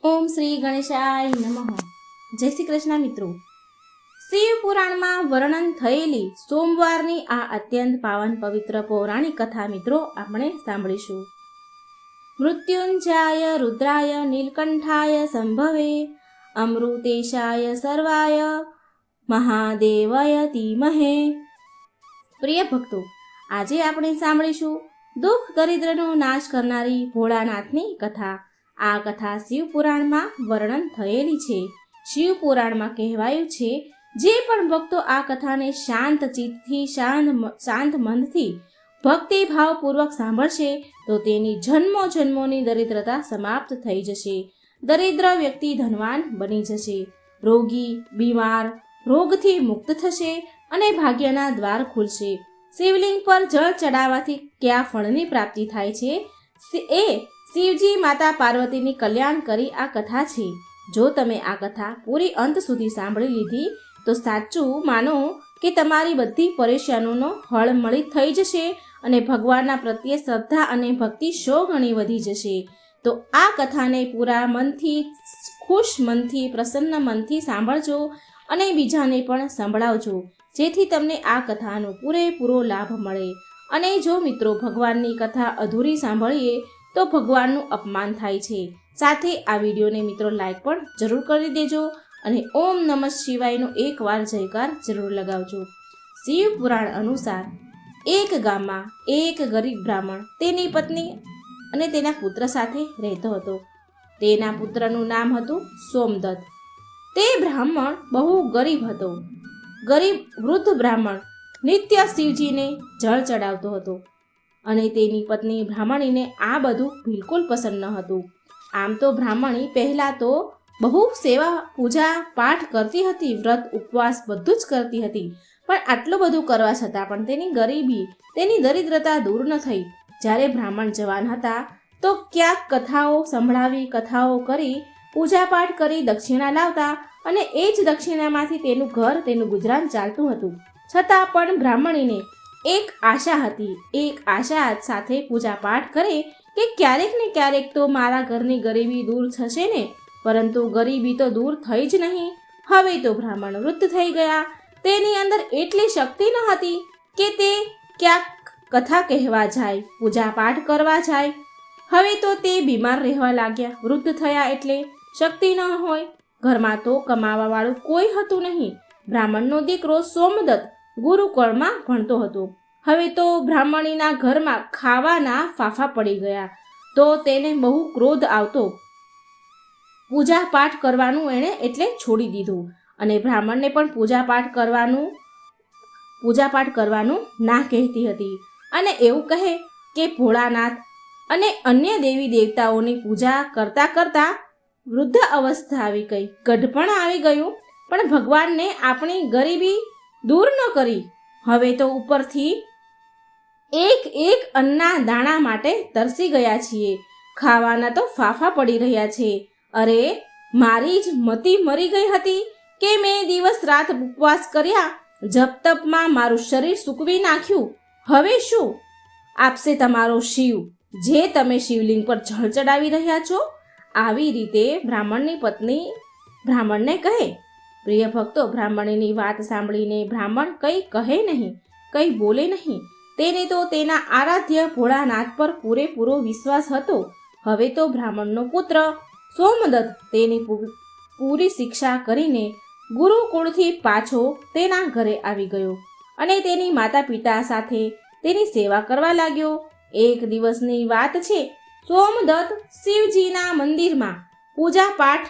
ઓમ શ્રી ગણેશાય નમઃ. જય શ્રી કૃષ્ણ મિત્રો. શિવ પુરાણમાં વર્ણન થયેલી સોમવારની આ અત્યંત પાવન પવિત્ર પૌરાણિક કથા મિત્રો આપણે સાંભળીશું. મૃત્યુંજયાય રુદ્રાય નીલકંઠાય સંભવે અમૃતેશાય સર્વાય મહાદેવાય ધીમહે. પ્રિય ભક્તો, આજે આપણે સાંભળીશું દુઃખ દરિદ્રનો નાશ કરનારી ભોળાનાથની કથા. આ કથા શિવપુરાણમાં વર્ણન થયેલી છે. શિવપુરાણમાં કહેવાયું છે, જે પણ ભક્તો આ કથાને શાંત ચિત્તથી શાંત મનથી ભક્તિભાવપૂર્વક સાંભળશે તો તેની જન્મો જન્મોની દરિદ્રતા સમાપ્ત થઈ જશે. દરિદ્ર વ્યક્તિ ધનવાન બની જશે. રોગી બીમાર રોગથી મુક્ત થશે અને ભાગ્યના દ્વાર ખુલશે. શિવલિંગ પર જળ ચડાવવાથી કયા ફળની પ્રાપ્તિ થાય છે એ શિવજી માતા પાર્વતીની કલ્યાણ કરી આ કથા છે. જો તમે આ કથા પૂરી અંત સુધી સાંભળી લીધી તો સાચું માનો કે તમારી બધી પરેશાનીનો હળ મળી થઈ જશે અને ભગવાનના પ્રત્યે શ્રદ્ધા અને ભક્તિ 100 ગણી વધી જશે. તો આ કથાને પૂરા મનથી, ખુશ મનથી, પ્રસન્ન મનથી સાંભળજો અને બીજાને પણ સંભળાવજો, જેથી તમને આ કથાનો પૂરેપૂરો લાભ મળે. અને જો મિત્રો ભગવાનની કથા અધૂરી સાંભળીએ તો ભગવાનનું અપમાન થાય છે. સાથે આ વિડીયોને મિત્રો લાઈક પણ જરૂર કરી દેજો અને ઓમ નમઃ શિવાયનો એકવાર જયકાર જરૂર લગાવજો. શિવ પુરાણ અનુસાર એક ગામમાં એક ગરીબ બ્રાહ્મણ તેની પત્ની અને તેના પુત્ર સાથે રહેતો હતો. તેના પુત્રનું નામ હતું સોમદત્ત. તે બ્રાહ્મણ બહુ ગરીબ હતો. ગરીબ વૃદ્ધ બ્રાહ્મણ નિત્ય શિવજીને જળ ચડાવતો હતો અને તેની પત્ની બ્રાહ્મણીને આ બધું બિલકુલ પસંદ ન હતું. આમ તો બ્રાહ્મણી પહેલાં તો બહુ સેવા પૂજા પાઠ કરતી હતી, વ્રત ઉપવાસ બધું જ કરતી હતી, પણ આટલું બધું કરવા છતાં પણ તેની ગરીબી, તેની દરિદ્રતા દૂર ન થઈ. જ્યારે બ્રાહ્મણ જવાન હતા તો ક્યાંક કથાઓ સંભળાવી, કથાઓ કરી, પૂજાપાઠ કરી દક્ષિણા લાવતા અને એ જ દક્ષિણામાંથી તેનું ઘર, તેનું ગુજરાન ચાલતું હતું. છતાં પણ બ્રાહ્મણીને એક આશા હતી. એક આશા સાથે પૂજાપાઠ કરે કે ક્યારેક ને ક્યારેક તો મારા ઘરની ગરીબી દૂર થશે ને. પરંતુ ગરીબી તો દૂર થઈ જ નહીં. હવે તો બ્રાહ્મણ વૃદ્ધ થઈ ગયા. તેની અંદર એટલી શક્તિ ન હતી કે તે ક્યાંક કથા કહેવા જાય, પૂજાપાઠ કરવા જાય. હવે તો તે બીમાર રહેવા લાગ્યા. વૃદ્ધ થયા એટલે શક્તિ ન હોય. ઘરમાં તો કમાવાવાળું કોઈ હતું નહીં. બ્રાહ્મણનો દીકરો સોમદત્ત ગુરુકુળમાં ભણતો હતો. હવે તો બ્રાહ્મણીના ઘરમાં ખાવાના ફાફા પડી ગયા તો તેને બહુ ક્રોધ આવતો. પૂજા પાઠ કરવાનું એણે એટલે છોડી દીધું અને બ્રાહ્મણને પણ પૂજાપાઠ કરવાનું ના કહેતી હતી અને એવું કહે કે ભોળાનાથ અને અન્ય દેવી દેવતાઓની પૂજા કરતા કરતા વૃદ્ધ અવસ્થા આવી ગઈ, ગઢપણ આવી ગયું, પણ ભગવાનને આપણી ગરીબી દૂર ન કરી. હવે તો ઉપરથી એક એક અન્ના દાણા માટે તરસી ગયા છીએ. ખાવાના તો ફાફા પડી રહ્યા છે. અરે, મારી જ મતિ મરી ગઈ હતી કે મેં દિવસ રાત ઉપવાસ કર્યા, જપ તપમાં મારું શરીર સૂકવી નાખ્યું. હવે શું આપશે તમારો શિવ, જે તમે શિવલિંગ પર જળ ચડાવી રહ્યા છો? આવી રીતે બ્રાહ્મણની પત્ની બ્રાહ્મણને કહે. પ્રિય ભક્તો, બ્રાહ્મણીની વાત સાંભળીને બ્રાહ્મણ કંઈ કહે નહીં, કંઈ બોલે નહીં. તેને તો તેના આરાધ્ય ભોળાનાથ પર પૂરેપૂરો વિશ્વાસ હતો. હવે તો બ્રાહ્મણનો પુત્ર સોમદત્ત તેની પૂરી શિક્ષા કરીને ગુરુકુળથી પાછો તેના ઘરે આવી ગયો અને તેની માતા પિતા સાથે તેની સેવા કરવા લાગ્યો. એક દિવસની વાત છે. સોમદત્ત શિવજીના મંદિરમાં પૂજા પાઠ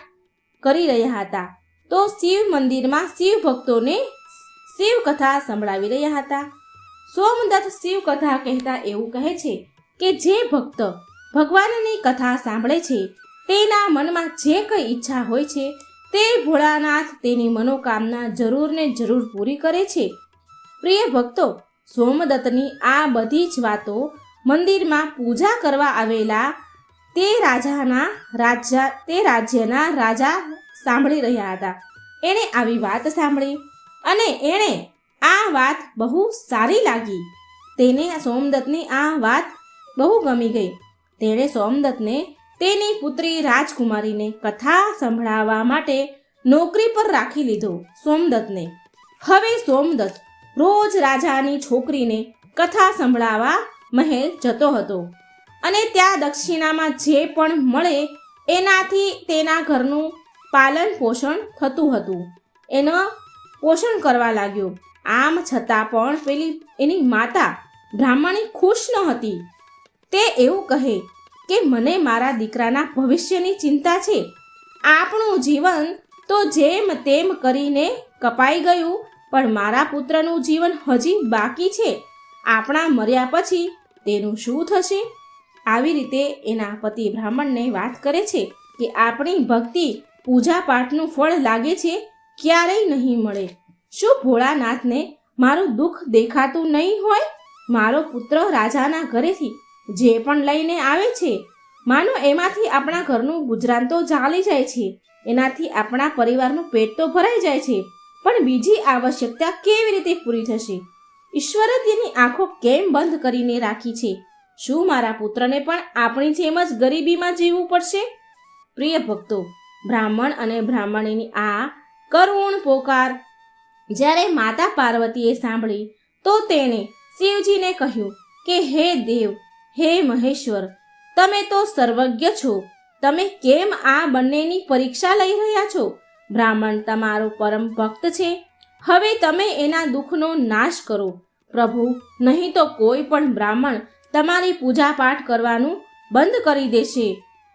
કરી રહ્યા હતા તો શિવ મંદિરમાં શિવ ભક્તોને શિવ કથા સંભળાવી રહ્યા હતા. સોમદત્ત શિવ કથા કહેતા એવું કહે છે કે જે ભક્ત ભગવાનની કથા સાંભળે છે તેના મનમાં જે કંઈ ઈચ્છા હોય છે તે ભોળાનાથ તેની મનોકામના જરૂર ને જરૂર પૂરી કરે છે. પ્રિય ભક્તો, સોમદત્તની આ બધી જ વાતો મંદિરમાં પૂજા કરવા આવેલા તે રાજ્યના રાજા સાંભળી રહ્યા હતા. એણે આવી વાત સાંભળી અને એણે આ વાત બહુ સારી લાગી. તેને સોમદત્તની આ વાત બહુ ગમી ગઈ. તેણે સોમદત્તને તેની પુત્રી રાજકુમારીને કથા સંભળાવવા માટે નોકરી પર રાખી લીધો સોમદત્તને. હવે સોમદત્ત રોજ રાજાની છોકરીને કથા સંભળાવવા મહેલ જતો હતો અને ત્યાં દક્ષિણામાં જે પણ મળે એનાથી તેના ઘરનું પાલન પોષણ થતું હતું. એનો પોષણ કરવા લાગ્યો. આમ છતાં પણ પેલી એની માતા બ્રાહ્મણી ખુશ ન હતી. તે એવું કહે કે મને મારા દીકરાના ભવિષ્યની ચિંતા છે. આપણું જીવન તો જેમ તેમ કરીને કપાઈ ગયું, પણ મારા પુત્રનું જીવન હજી બાકી છે. આપણા મર્યા પછી તેનું શું થશે? આવી રીતે એના પતિ બ્રાહ્મણને વાત કરે છે કે આપણી ભક્તિ પૂજા પાઠનું ફળ લાગે છે ક્યારેય નહીં મળે. શું ભોળાનાથને મારું દુઃખ દેખાતું નહીં હોય? મારો પુત્ર રાજાના ઘરેથી જે પણ લઈને આવે છે, માનો એમાંથી આપણા ઘરનું ગુજરાન તો ચાલી જાય છે, એનાથી આપણા પરિવારનું પેટ તો ભરાઈ જાય છે, પણ બીજી આવશ્યકતા કેવી રીતે પૂરી થશે? ઈશ્વરે તેની આંખો કેમ બંધ કરીને રાખી છે? શું મારા પુત્રને પણ આપણી જેમ જ ગરીબીમાં જીવવું પડશે? પ્રિય ભક્તો, બ્રાહ્મણ અને બ્રાહ્મણીની આ કરુણ પોકાર જ્યારે માતા પાર્વતીએ સાંભળી તો તેણે શિવજીને કહ્યું કે હે દેવ, હે મહેશ્વર, તમે તો સર્વજ્ઞ છો. તમે કેમ આ બંનેની પરીક્ષા લઈ રહ્યા છો? બ્રાહ્મણ તમારો પરમ ભક્ત છે. હવે તમે એના દુઃખનો નાશ કરો પ્રભુ, નહીં તો કોઈ પણ બ્રાહ્મણ તમારી પૂજા પાઠ કરવાનું બંધ કરી દેશે.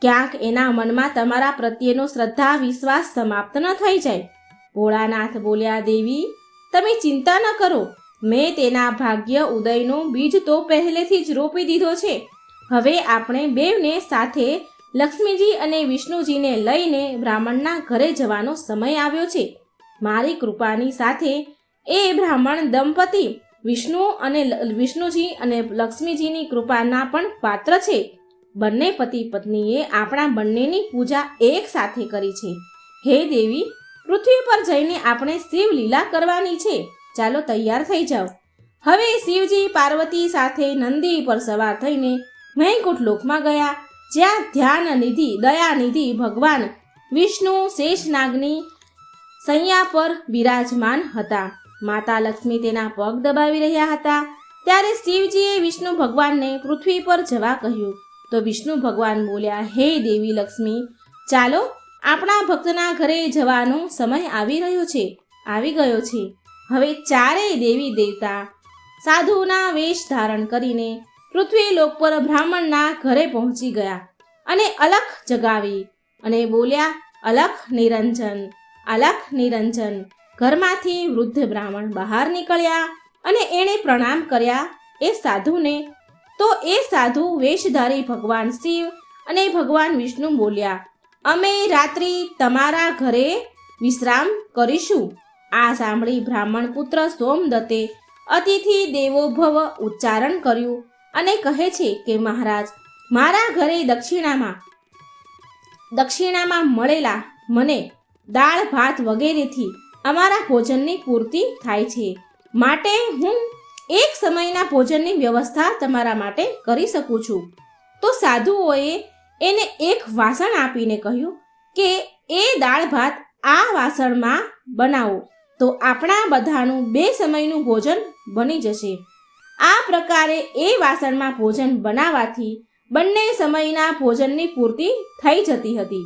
ક્યાંક એના મનમાં તમારા પ્રત્યેનો શ્રદ્ધા વિશ્વાસ સમાપ્ત ન થઈ જાય. ભોળાનાથ બોલ્યા, દેવી તમે ચિંતા ન કરો. મેં તેના ભાગ્ય ઉદયનો બીજ તો પહેલેથી જ રોપી દીધો છે. હવે આપણે બેવને સાથે લક્ષ્મીજી અને વિષ્ણુજીને લઈને બ્રાહ્મણના ઘરે જવાનો સમય આવ્યો છે. મારી કૃપાની સાથે એ બ્રાહ્મણ દંપતી વિષ્ણુજી અને લક્ષ્મીજીની કૃપાના પણ પાત્ર છે. બંને પતિ પત્નીએ આપણા બંનેની પૂજા એક સાથે કરી છે. હે દેવી, પૃથ્વી પર જઈને આપણે શિવ લીલા કરવાની છે. ચાલો તૈયાર થઈ જાઓ. હવે શિવજી પાર્વતી સાથે નંદી પર સવાર થઈને વૈકુંઠ લોકમાં ગયા, જ્યાં ધ્યાનનિધિ દયાનિધિ ભગવાન વિષ્ણુ શેષનાગની સૈયા પર બિરાજમાન હતા. માતા લક્ષ્મી તેના પગ દબાવી રહ્યા હતા. ત્યારે શિવજીએ વિષ્ણુ ભગવાનને પૃથ્વી પર જવા કહ્યું તો વિષ્ણુ ભગવાન બોલ્યા, હે દેવી લક્ષ્મી, ચાલો આપણા ભક્તના ઘરે જવાનો સમય આવી ગયો છે. હવે ચારેય દેવી દેવતા સાધુના વેશ ધારણ કરીને પૃથ્વી લોક પર બ્રાહ્મણના ઘરે પહોંચી ગયા અને અલખ જગાવી અને બોલ્યા, અલખ નિરંજન, અલખ નિરંજન. ઘરમાંથી વૃદ્ધ બ્રાહ્મણ બહાર નીકળ્યા અને એણે પ્રણામ કર્યા એ સાધુને. તો એ સાધુ વેશધારી ભગવાન શિવ અને ભગવાન વિષ્ણુ બોલ્યા, અમે રાત્રિ તમારા ઘરે વિશ્રામ કરીશું. આ સાંભળી બ્રાહ્મણ પુત્ર સોમદત્તે અતિથિ દેવો ભવ ઉચ્ચારણ કર્યું અને કહે છે કે મહારાજ, મારા ઘરે દક્ષિણામાં મળેલા મને દાળ ભાત વગેરેથી અમારા ભોજનની પૂર્તિ થાય છે, માટે હું એક સમયના ભોજનની વ્યવસ્થા તમારા માટે કરી શકું છું. તો સાધુઓએ એને એક વાસણ આપીને કહ્યું કે એ દાળ ભાત આ વાસણમાં બનાવો તો આપણા બધાનું 2 સમયનું ભોજન બની જશે. આ પ્રકારે એ વાસણમાં ભોજન બનાવવાથી બંને સમયના ભોજનની પૂર્તિ થઈ જતી હતી.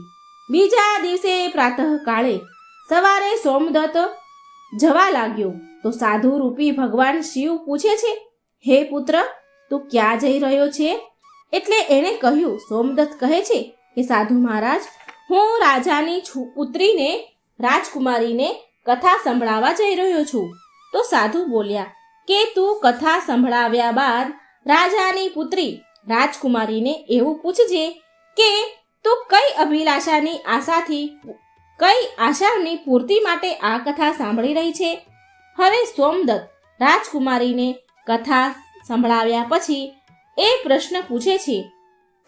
બીજા દિવસે પ્રાતઃકાળે સવારે સોમદત્ત જવા લાગ્યો તો સાધુ રૂપી ભગવાન શિવ પૂછે છે, હે પુત્ર, તું ક્યાં જઈ રહ્યો છે? એટલે એણે કહ્યું, સોમદત્ત કહે છે કે સાધુ મહારાજ, હું રાજાની પુત્રીને રાજકુમારીને કથા સંભળાવવા જઈ રહ્યો છું. તો સાધુ બોલ્યા કે તું કથા સંભળાવ્યા બાદ રાજાની પુત્રી રાજકુમારીને એવું પૂછજે કે તું કઈ અભિલાષાની આશાની પૂર્તિ માટે આ કથા સાંભળી રહી છે. હવે સોમદત્ત રાજકુમારીને કથા સંભળાવ્યા પછી એ પ્રશ્ન પૂછે છે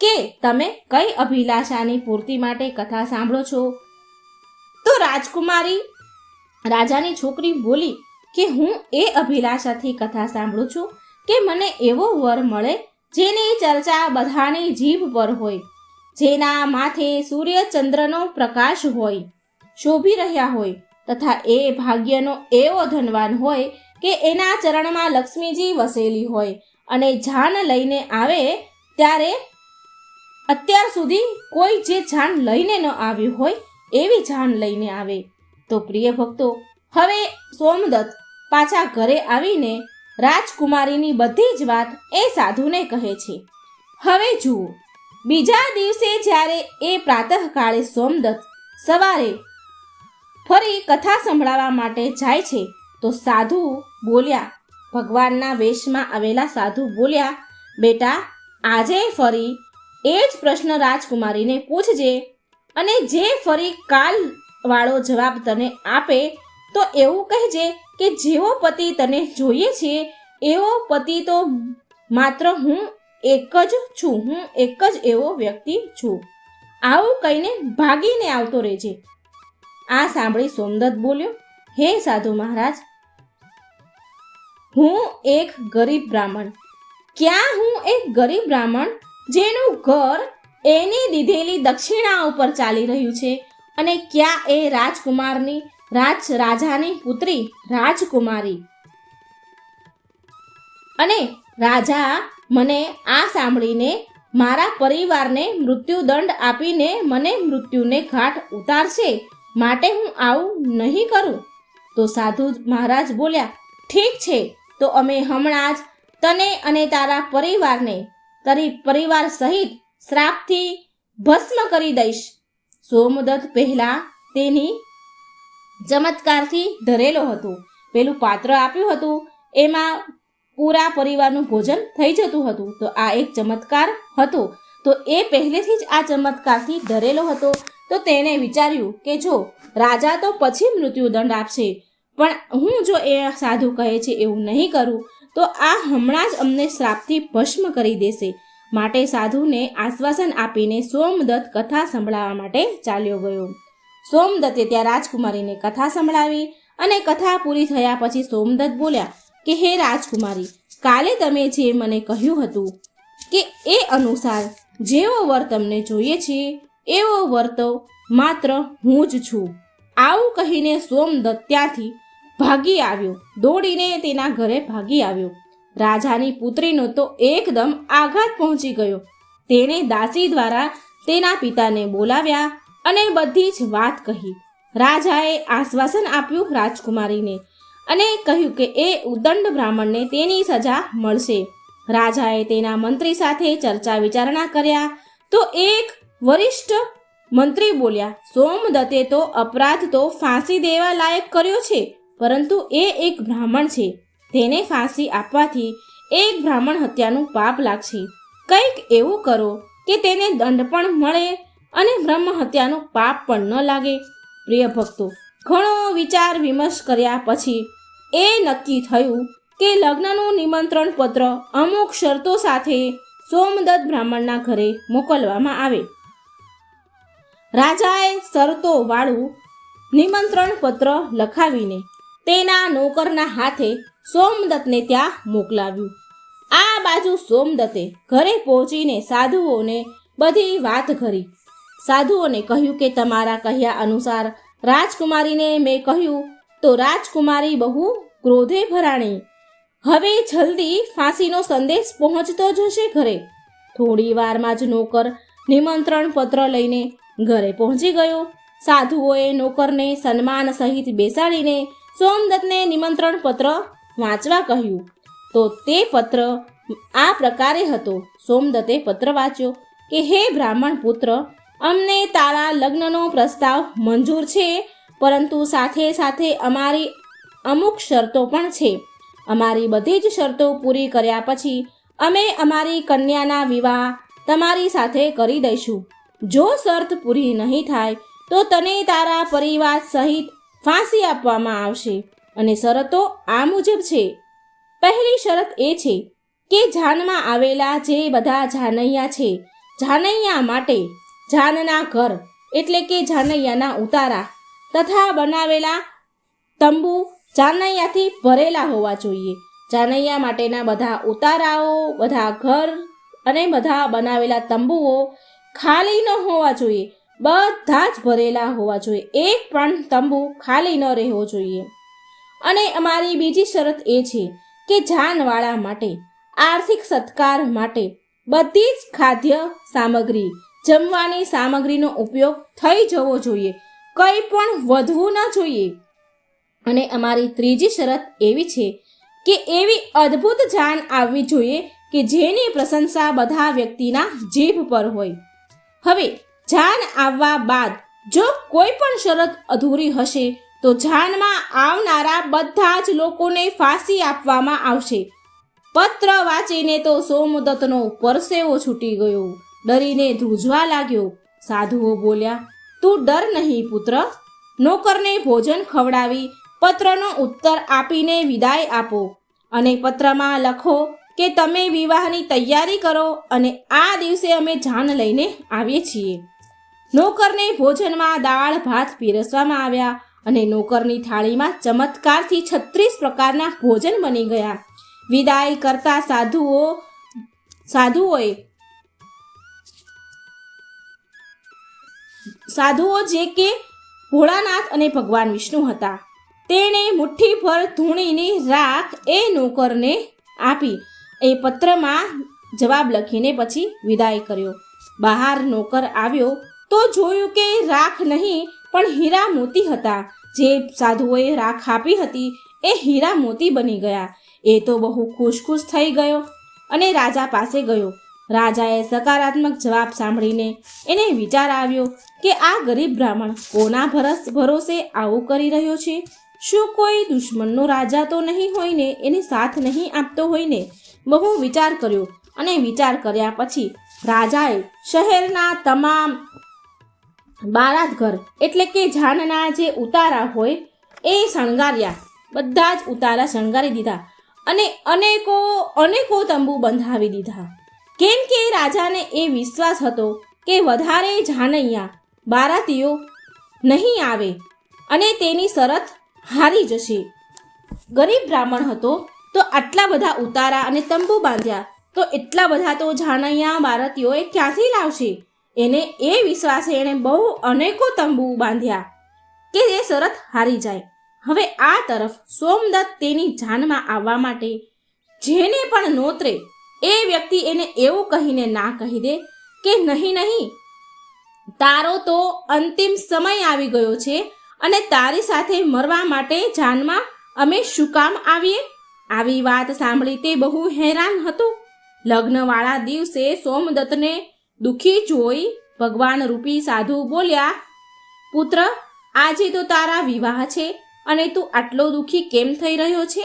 કે તમે કઈ અભિલાષાની પૂર્તિ માટે કથા સાંભળો છો? તો રાજકુમારી રાજાની છોકરી બોલી કે હું એ અભિલાષાથી કથા સાંભળું છું કે મને એવો વર મળે જેની ચર્ચા બધાની જીભ પર હોય, જેના માથે સૂર્ય ચંદ્રનો પ્રકાશ હોય, શોભી રહ્યા હોય તથા એ ભાગ્યનો એવો ધનવાન હોય કે એના ચરણમાં લક્ષ્મીજી વસેલી હોય અને જાન લઈને આવે ત્યારે અત્યાર સુધી કોઈ જે જાન લઈને ન આવ્યું હોય એવી જાન લઈને આવે. તો પ્રિય ભક્તો, હવે સોમદત્ત પાછા ઘરે આવીને રાજકુમારીની બધી જ વાત એ સાધુને કહે છે. હવે જુઓ, બીજા દિવસે જ્યારે એ પ્રાતઃકાળે સોમદત્ત સવારે ફરી કથા સંભળાવવા માટે જાય છે તો સાધુ બોલ્યા, ભગવાનના વેશમાં આવેલા સાધુ બોલ્યા, બેટા, આજે ફરી એ જ પ્રશ્ન રાજકુમારીને પૂછજે અને જે ફરી કાલ વાળો જવાબ તને આપે તો એવું કહેજે કે જેવો પતિ તને જોઈએ છે એવો પતિ તો માત્ર હું એક જ છું, હું એક જ એવો વ્યક્તિ છું. આવું કહીને ભાગીને આવતો રહેજે. આ સાંભળી સોમદત્ત બોલ્યો, હે સાધુ મહારાજ, હું એક ગરીબ બ્રાહ્મણ. ક્યાં હું એક ગરીબ બ્રાહ્મણ જેનું ઘર એની દીધેલી દક્ષિણા ઉપર ચાલી રહ્યું છે, અને ક્યાં એ રાજકુમારની રાજાની પુત્રી રાજકુમારી. અને રાજા મને આ સાંભળીને મારા પરિવારને મૃત્યુદંડ આપીને મને મૃત્યુને ઘાટ ઉતારશે, માટે હું આવું નહીં કરું. તો સાધુ મહારાજ બોલ્યા, ઠીક છે, તો અમે હમણાં જ તને અને તારા પરિવારને તારી પરિવાર સહિત શ્રાપથી ભસ્મ કરી દઈશ. સોમદત્ત પહેલા તેની ચમત્કારથી ડરેલો હતો. પેલું પાત્ર આપ્યું હતું એમાં પૂરા પરિવારનું ભોજન થઈ જતું હતું. તો આ એક ચમત્કાર હતો. તો એ પહેલેથી જ આ ચમત્કારથી ડરેલો હતો. તો તેણે વિચાર્યું કે જો રાજા તો પછી મૃત્યુદંડ આપશે, પણ હું જો એ સાધુ કહે છે એવું નહીં કરું તો આ હમણાં જ અમને શ્રાપથી ભસ્મ કરી દેશે. માટે સાધુને આશ્વાસન આપીને સોમદત્ત કથા સંભળાવવા માટે ચાલ્યો ગયો. સોમદત્તે ત્યાં રાજકુમારીને કથા સંભળાવી અને કથા પૂરી થયા પછી સોમદત્ત બોલ્યા કે હે રાજકુમારી, કાલે તમે જે મને કહ્યું હતું કે એ અનુસાર જેવો વર તમને જોઈએ છે એવો વર તો માત્ર હું જ છું. આવું કહીને સોમદત્ત ત્યાંથી ભાગી આવ્યો, દોડીને તેના ઘરે ભાગી આવ્યો. રાજાની પુત્રીનો તો એકદમ આઘાત પહોંચી ગયો. તેણે દાસી દ્વારા તેના પિતાને બોલાવ્યા અને બધી જ વાત કહી. રાજાએ આશ્વાસન આપ્યું રાજકુમારીને અને કહ્યું કે એ ઉદંડ બ્રાહ્મણને તેની સજા મળશે. રાજાએ તેના મંત્રી સાથે ચર્ચા વિચારણા કર્યા તો એક વરિષ્ઠ મંત્રી બોલ્યા, સોમદત્તે તો અપરાધ તો ફાંસી દેવા લાયક કર્યો છે, પરંતુ એ એક બ્રાહ્મણ છે, તેને ફાંસી આપવાથી એક બ્રાહ્મણ હત્યાનું પાપ લાગશે. કંઈક એવું કરો કે તેને દંડ પણ મળે અને બ્રહ્મ હત્યાનું પાપ પણ ન લાગે. પ્રિય ભક્તો, ઘણો વિચાર વિમર્શ કર્યા પછી એ નક્કી થયું કે લગ્નનું નિમંત્રણ પત્ર અમુક શરતો સાથે સોમદત્ત બ્રાહ્મણના ઘરે મોકલવામાં આવે. રાજાએ શરતો વાળું નિમંત્રણ પત્ર લખાવીને તેના નોકરના હાથે સોમદત્તને ત્યાં મોકલાવ્યું. આ બાજુ સોમદત્તે ઘરે પહોંચીને સાધુઓને બધી વાત કરી. સાધુઓને કહ્યું કે તમારા કહ્યા અનુસાર રાજકુમારીને મેં કહ્યું તો રાજકુમારી બહુ ક્રોધે ભરાણી. હવે જલ્દી ફાંસીનો સંદેશ પહોંચતો જશે ઘરે. થોડી વારમાં જ નોકર નિમંત્રણ પત્ર લઈને ઘરે પહોંચી ગયો. સાધુઓએ નોકરને સન્માન સહિત બેસાડીને સોમદત્તને નિમંત્રણ પત્ર વાંચવા કહ્યું. તો તે પત્ર આ પ્રકારે હતો. સોમદત્તે પત્ર વાંચ્યો કે હે બ્રાહ્મણ પુત્ર, અમને તારા લગ્નનો પ્રસ્તાવ મંજૂર છે, પરંતુ સાથે સાથે અમારી અમુક શરતો પણ છે. અમારી બધી જ શરતો પૂરી કર્યા પછી અમે અમારી કન્યાના વિવાહ તમારી સાથે કરી દઈશું. જો શરત પૂરી નહીં થાય તો તને તારા પરિવાર સહિત ફાંસી આપવામાં આવશે. અને શરતો આ મુજબ છે. પહેલી શરત એ છે કે જાનમાં આવેલા જે બધા જાનૈયા છે, જાનૈયા માટે જાનના ઘર એટલે કે જાનૈયાના ઉતારા તથા બનાવેલા તંબુ જાનૈયાથી ભરેલા હોવા જોઈએ. જાનૈયા માટેના બધા ઉતારાઓ, બધા ઘર અને બધા બનાવેલા તંબુઓ ખાલી ન હોવા જોઈએ, બધા જ ભરેલા હોવા જોઈએ. એક પણ તંબુ ખાલી ન રહેવો જોઈએ. અને અમારી બીજી શરત એ છે કે જાનવાળા માટે, આર્થિક સત્કાર માટે બધી જ ખાદ્ય સામગ્રી, જમવાની સામગ્રીનો ઉપયોગ થઈ જવો જોઈએ, કંઈ પણ વધવું ન જોઈએ. અને અમારી ત્રીજી શરત એવી છે કે એવી અદ્ભુત જાન આવવી જોઈએ કે જેની પ્રશંસા બધા વ્યક્તિના જીભ પર હોય. હવે જાન આવવા બાદ જો કોઈ પણ શરત અધૂરી હશે તો જાનમાં આવનારા બધા જ લોકોને ફાંસી આપવામાં આવશે. પત્ર વાંચીને તો સોમદત્તનો પરસેવો છૂટી ગયો, ડરીને ધ્રુજવા લાગ્યો. સાધુઓ બોલ્યા, તું ડર નહીં પુત્ર, નોકરને ભોજન ખવડાવી પત્રનો ઉત્તર આપીને વિદાય આપો અને પત્રમાં લખો કે તમે વિવાહની તૈયારી કરો અને આ દિવસે અમે જાન લઈને આવીએ છીએ. નોકરને ભોજનમાં દાળ ભાત પીરસવામાં આવ્યા અને નોકરની થાળીમાં ચમત્કારથી 36 પ્રકારના ભોજન બની ગયા. વિદાય કરતા સાધુઓ જે કે ભોળાનાથ અને ભગવાન વિષ્ણુ હતા, તેણે મુઠ્ઠીભર ધૂણીની રાખ એ નોકરને આપી એ પત્રમાં જવાબ લખીને પછી વિદાય કર્યો. બહાર નોકર આવ્યો તો જોયું કે રાખ નહીં પણ હીરા મોતી હતા. જે સાધુઓએ રાખ આપી હતી એ હીરા મોતી બની ગયા. એ તો બહુ ખુશ થઈ ગયો અને રાજા પાસે ગયો. રાજાએ સકારાત્મક જવાબ સાંભળીને એને વિચાર આવ્યો કે આ ગરીબ બ્રાહ્મણ કોના ભરોસે આવું કરી રહ્યો છે? શું કોઈ દુશ્મનનો રાજા તો નહીં હોય ને, એને સાથ નહીં આપતો હોય ને? બહુ વિચાર કર્યો અને વિચાર કર્યા પછી રાજાએ શહેરના તમામ બારાત ઘર એટલે કે જાનના જે ઉતારા હોય એ શણગાર્યા. બધા જ ઉતારા શણગારી દીધા અને અનેકો તંબુ બંધાવી દીધા. કેમ કે રાજાને એ વિશ્વાસ હતો કે વધારે જાનૈયા બારાતીઓ નહીં આવે અને તેની શરત હારી જશે. ગરીબ બ્રાહ્મણ હતો તો આટલા બધા ઉતારા અને તંબુ બાંધ્યા તો એટલા બધા તો જાનૈયા બારાતીઓએ ક્યાંથી લાવશે? એને એ વિશ્વાસે એણે બહુ અનેકો તંબુ બાંધ્યા કે એ શરત હારી જાય. હવે આ તરફ સોમદત્ત તેની જાનમાં આવવા માટે જેને પણ નોતરે એ વ્યક્તિ એને એવું કહીને ના કહી દે કે નહીં, તારો તો અંતિમ સમય આવી ગયો છે અને તારી સાથે મરવા માટે જાનમાં અમે શું કામ આવીએ? આવી વાત સાંભળી તે બહુ હેરાન હતો. લગ્નવાળા દિવસે સોમદત્તને દુઃખી જોઈ ભગવાન રૂપી સાધુ બોલ્યા, પુત્ર, આજે તો તારા વિવાહ છે અને તું આટલો દુઃખી કેમ થઈ રહ્યો છે?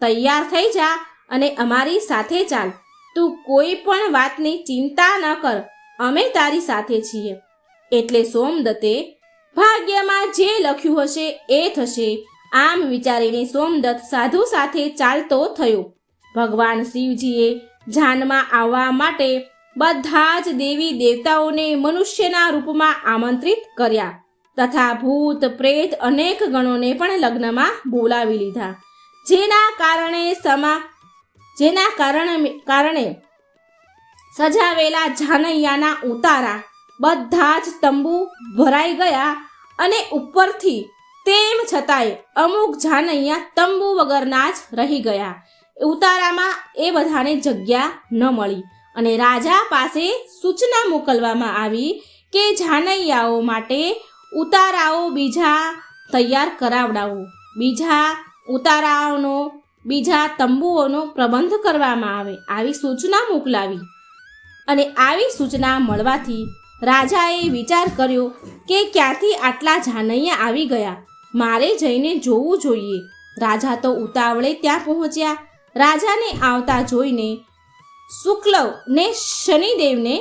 તૈયાર થઈ જા અને અમારી સાથે ચાલ. તું કોઈ પણ વાતની ચિંતા ન કર, અમે તારી સાથે છીએ. એટલે સોમદત્તે ભાગ્યમાં જે લખ્યું હશે એ થશે આમ વિચારીને સોમદત્ત સાધુ સાથે ચાલતો થયો. ભગવાન શિવજીએ જાનમાં આવવા માટે બધા જ દેવી દેવતાઓને મનુષ્યના રૂપમાં આમંત્રિત કર્યા તથા ભૂત પ્રેત અનેક ગણોને પણ લગ્નમાં બોલાવી લીધા. જેના કારણે સજાવેલા જાનૈયાના ઉતારા બધા જ તંબુ ભરાઈ ગયા અને ઉપરથી તેમ છતાંય અમુક જાનૈયા તંબુ વગરના જ રહી ગયા. ઉતારામાં એ બધાને જગ્યા ન મળી અને રાજા પાસે સૂચના મોકલવામાં આવી કે જાનૈયાઓ માટે ઉતારાઓ બીજા તૈયાર કરાવડાવો, બીજા ઉતારાઓનો, બીજા તંબુઓનો પ્રબંધ કરવામાં આવે. આવી સૂચના મોકલાવી અને આવી સૂચના મળવાથી રાજાએ વિચાર કર્યો કે ક્યાંથી આટલા જાનૈયા આવી ગયા, મારે જઈને જોવું જોઈએ. રાજા તો ઉતાવળે ત્યાં પહોંચ્યા. રાજાને આવતા જોઈને શુક્લવ ને શનિદેવને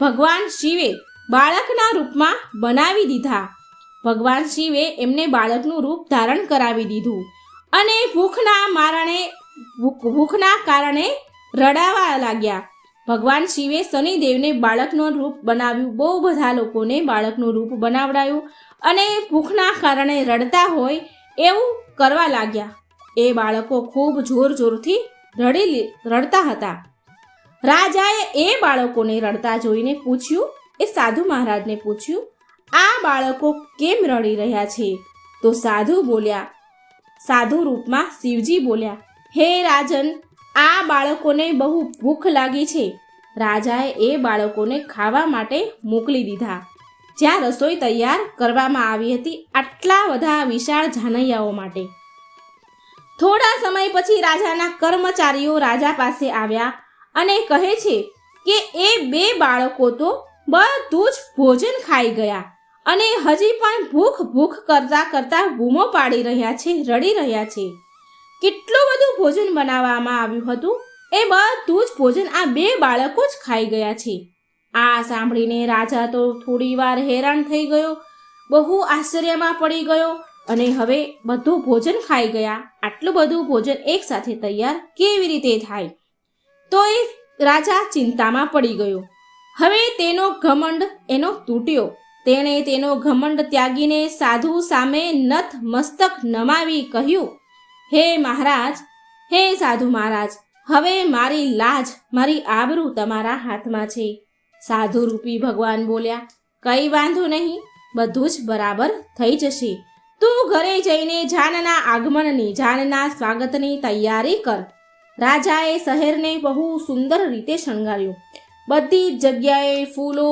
ભગવાન શિવે બાળકના રૂપમાં બનાવી દીધા. ભગવાન શિવે એમને બાળકનું રૂપ ધારણ કરાવી દીધું અને ભૂખના કારણે રડાવા લાગ્યા. ભગવાન શિવે શનિદેવને બાળકનું રૂપ બનાવ્યું. બહુ બધા લોકોને બાળકનું રૂપ બનાવડાયું અને ભૂખના કારણે રડતા હોય એવું કરવા લાગ્યા. એ બાળકો ખૂબ જોરથી રડતા હતા. રાજાએ એ બાળકોને રડતા જોઈને પૂછ્યું એ સાધુ મહારાજને પૂછ્યું, આ બાળકો કેમ રડી રહ્યા છે? તો સાધુ રૂપમાં શિવજી બોલ્યા, હે રાજન, આ બાળકોને બહુ ભૂખ લાગી છે. રાજાએ એ બાળકોને ખાવા માટે મોકલી દીધા. જ્યાં રસોઈ તૈયાર કરવામાં આવી હતી આટલા બધા વિશાળ જાનૈયાઓ માટે. થોડા સમય પછી રાજાના કર્મચારીઓ રાજા પાસે આવ્યા અને કહે છે કે એ 2 બાળકો તો બધું જ ભોજન ખાઈ ગયા અને હજી પણ ભૂખ કરતા બૂમો પાડી રહ્યા છે, રડી રહ્યા છે. કેટલું બધું ભોજન બનાવવામાં આવ્યું હતું, એ બધું જ ભોજન આ 2 બાળકો જ ખાઈ ગયા છે. આ સાંભળીને રાજા તો થોડી વાર હેરાન થઈ ગયો, બહુ આશ્ચર્યમાં પડી ગયો અને હવે બધું ભોજન ખાઈ ગયા. આટલું બધું ભોજન એકસાથે તૈયાર કેવી રીતે થાય? તો એ રાજા ચિંતામાં પડી ગયો. હવે તેનો ઘમંડ એનો તૂટ્યો. તેણે તેનો ઘમંડ ત્યાગીને સાધુ સામે નત મસ્તક નમાવી કહ્યું, હે મહારાજ, હે સાધુ મહારાજ, હવે મારી લાજ, મારી આબરૂ તમારા હાથમાં છે. સાધુ રૂપી ભગવાન બોલ્યા, કંઈ વાંધો નહીં, બધું જ બરાબર થઈ જશે. તું ઘરે જઈને જાનના સ્વાગતની તૈયારી કર. રાજાએ શહેરને બહુ સુંદર રીતે શણગાર્યું. બધી જગ્યાએ ફૂલો,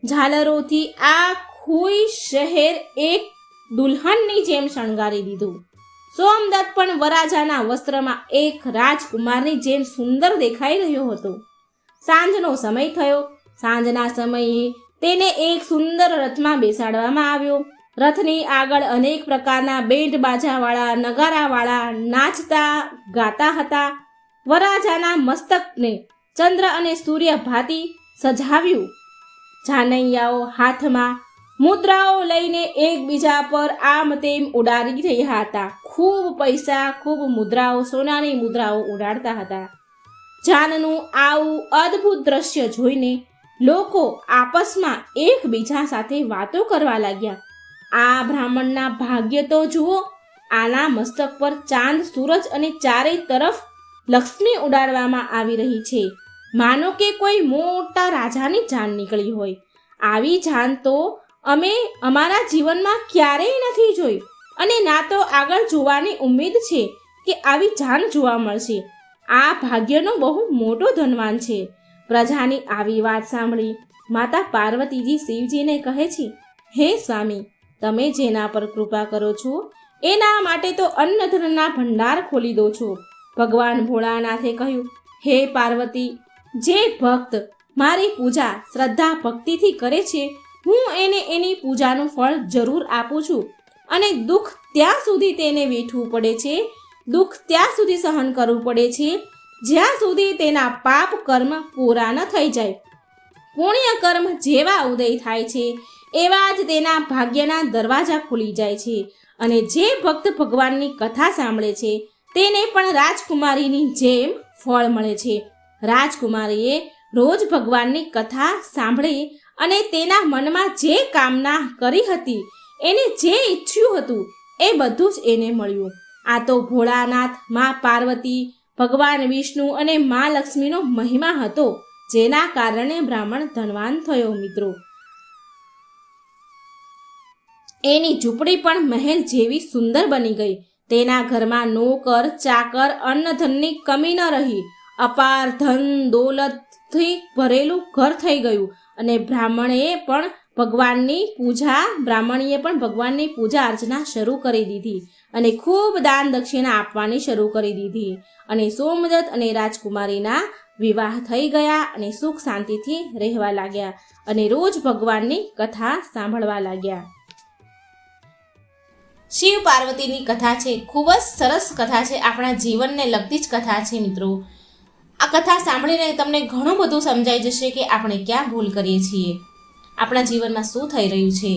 ઝાલરોથી આખું શહેર એક દુલ્હનની જેમ શણગારી દીધું. સોમદત્ત પણ વરરાજાના વસ્ત્રમાં એક રાજકુમારની જેમ સુંદર દેખાઈ રહ્યો હતો. સાંજનો સમય થયો. સાંજના સમયે તેને એક સુંદર રથમાં બેસાડવામાં આવ્યો. રથની આગળ અનેક પ્રકારના બેન્ડ બાજાવાળા, નગારાવાળા નાચતા ગાતા હતા. વરરાજાના મસ્તકને ચંદ્ર અને સૂર્ય ભાતી સજાવ્યું. જાનૈયાઓ હાથમાં મુદ્રાઓ લઈને એકબીજા પર આમ તેમ ઉડાડી રહ્યા હતા. ખૂબ પૈસા, ખૂબ મુદ્રાઓ, સોનાની મુદ્રાઓ ઉડાડતા હતા. જાનનું આવું અદ્ભુત દ્રશ્ય જોઈને લોકો આપસમાં એકબીજા સાથે વાતો કરવા લાગ્યા. આ બ્રાહ્મણના ભાગ્ય તો જુઓ, આના મસ્તક પર ચાંદ, સૂરજ અને ચારે તરફ લક્ષ્મી ઉડાડવામાં આવી રહી છે. માનો કે કોઈ મોટા રાજાની જાન નીકળી હોય. આવી જાન તો અમે અમારા જીવનમાં ક્યારેય નથી જોઈ અને ના તો આગળ જોવાની ઉમ્મીદ છે કે આવી જાન જોવા મળશે. આ ભાગ્યનો બહુ મોટો ધનવાન છે. પ્રજાની આવી વાત સાંભળી માતા પાર્વતીજી શિવજીને કહે છે, હે સ્વામી, તમે જેના પર કૃપા કરો છો એના માટે તો અન્નધનના ભંડાર ખોલી દો છો. ભગવાન ભોળાનાથે કહ્યું, હે પાર્વતી, જે ભક્ત મારી પૂજા શ્રદ્ધા ભક્તિથી કરે છે, હું એને એની પૂજાનું ફળ જરૂર આપું છું. અને દુઃખ ત્યાં સુધી તેને વેઠવું પડે છે, દુઃખ ત્યાં સુધી સહન કરવું પડે છે જ્યાં સુધી તેના પાપ કર્મ પૂરા ન થઈ જાય. પુણ્ય કર્મ જેવા ઉદય થાય છે એવા જ તેના ભાગ્યના દરવાજા ખુલી જાય છે. અને જે ભક્ત ભગવાનની કથા સાંભળે છે તેને પણ રાજકુમારીની જેમ ફળ મળે છે. રાજકુમારીએ રોજ ભગવાનની કથા સાંભળી અને તેના મનમાં જે કામના કરી હતી, એને જે ઈચ્છ્યું હતું એ બધું જ એને મળ્યું. આ તો ભોળાનાથ, મા પાર્વતી, ભગવાન વિષ્ણુ અને મા લક્ષ્મીનો મહિમા હતો, જેના કારણે બ્રાહ્મણ ધનવાન થયો. મિત્રો, એની ઝૂંપડી પણ મહેલ જેવી સુંદર બની ગઈ. તેના ઘરમાં નોકર, ચાકર, અન્નધનની કમી ન રહી. અપાર ધન દોલતથી ભરેલું ઘર થઈ ગયું. અને બ્રાહ્મણીએ પણ ભગવાનની પૂજા અર્ચના શરૂ કરી દીધી અને ખૂબ દાન દક્ષિણા આપવાની શરૂ કરી દીધી. અને સોમદત્ત અને રાજકુમારીના વિવાહ થઈ ગયા અને સુખ શાંતિથી રહેવા લાગ્યા અને રોજ ભગવાનની કથા સાંભળવા લાગ્યા. શિવ પાર્વતીની કથા છે, ખૂબ જ સરસ કથા છે, આપણા જીવનને લગતી જ કથા છે. મિત્રો, આ કથા સાંભળીને તમને ઘણું બધું સમજાઈ જશે કે આપણે ક્યાં ભૂલ કરીએ છીએ, આપણા જીવનમાં શું થઈ રહ્યું છે.